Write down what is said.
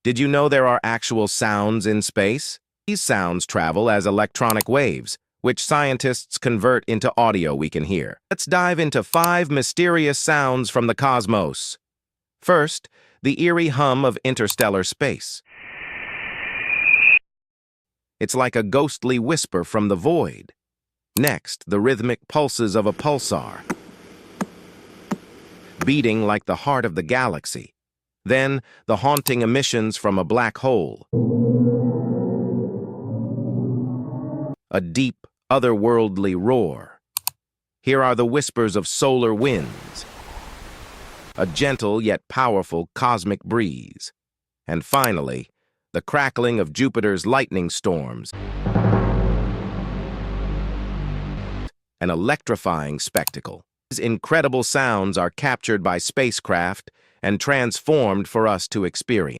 Did you know there are actual sounds in space? These sounds travel as electronic waves, which scientists convert into audio we can hear. Let's dive into 5 mysterious sounds from the cosmos. First, the eerie hum of interstellar space. It's like a ghostly whisper from the void. Next, the rhythmic pulses of a pulsar, beating like the heart of the galaxy. Then, the haunting emissions from a black hole. A deep, otherworldly roar. Here are the whispers of solar winds. A gentle yet powerful cosmic breeze. And finally, the crackling of Jupiter's lightning storms. An electrifying spectacle. These incredible sounds are captured by spacecraft and transformed for us to experience.